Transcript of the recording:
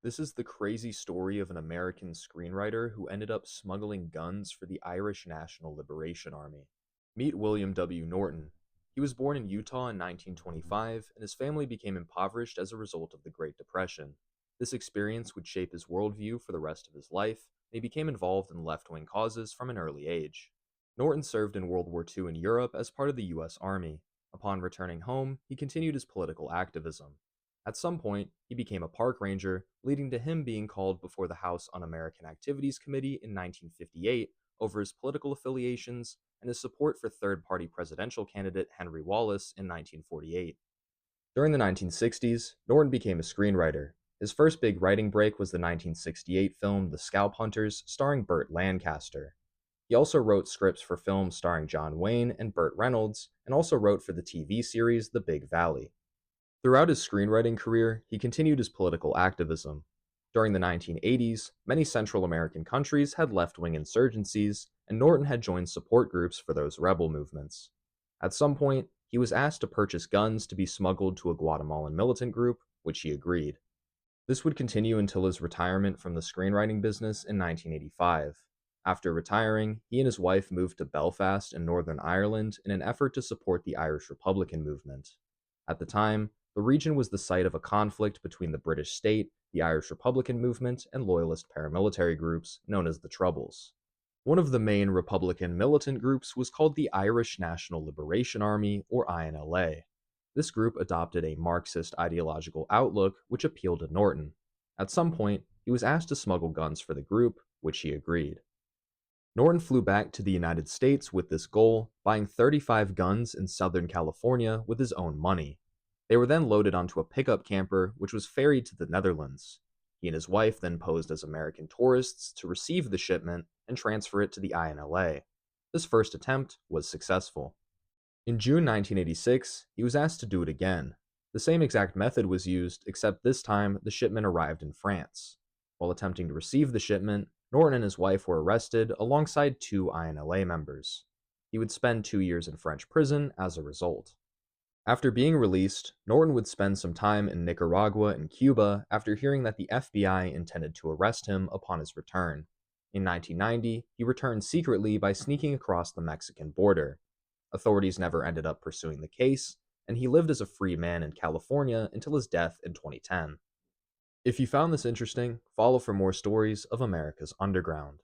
This is the crazy story of an American screenwriter who ended up smuggling guns for the Irish National Liberation Army. Meet William W. Norton. He was born in Utah in 1925, and his family became impoverished as a result of the Great Depression. This experience would shape his worldview for the rest of his life, and he became involved in left wing causes from an early age. Norton served in World War II in Europe as part of the U.S. Army. Upon returning home, he continued his political activism. At some point, he became a park ranger, leading to him being called before the House Un-American Activities Committee in 1958 over his political affiliations and his support for third party presidential candidate Henry Wallace in 1948. During the 1960s, Norton became a screenwriter. His first big writing break was the 1968 film The Scalp Hunters, starring Burt Lancaster. He also wrote scripts for films starring John Wayne and Burt Reynolds, and also wrote for the TV series The Big Valley. Throughout his screenwriting career, he continued his political activism. During the 1980s, many Central American countries had left wing insurgencies, and Norton had joined support groups for those rebel movements. At some point, he was asked to purchase guns to be smuggled to a Guatemalan militant group, which he agreed. This would continue until his retirement from the screenwriting business in 1985. After retiring, he and his wife moved to Belfast in Northern Ireland in an effort to support the Irish Republican movement. At the time, the region was the site of a conflict between the British state, the Irish Republican movement, and loyalist paramilitary groups known as the Troubles. One of the main Republican militant groups was called the Irish National Liberation Army, or INLA. This group adopted a Marxist ideological outlook which appealed to Norton. At some point, he was asked to smuggle guns for the group, which he agreed. Norton flew back to the United States with this goal, buying 35 guns in Southern California with his own money. They were then loaded onto a pickup camper, which was ferried to the Netherlands. He and his wife then posed as American tourists to receive the shipment and transfer it to the INLA. This first attempt was successful. In June 1986, he was asked to do it again. The same exact method was used, except this time the shipment arrived in France. While attempting to receive the shipment, Norton and his wife were arrested alongside two INLA members. He would spend 2 years in French prison as a result. After being released, Norton would spend some time in Nicaragua and Cuba after hearing that the FBI intended to arrest him upon his return. In 1990, he returned secretly by sneaking across the Mexican border. Authorities never ended up pursuing the case, and he lived as a free man in California until his death in 2010. If you found this interesting, follow for more stories of America's underground.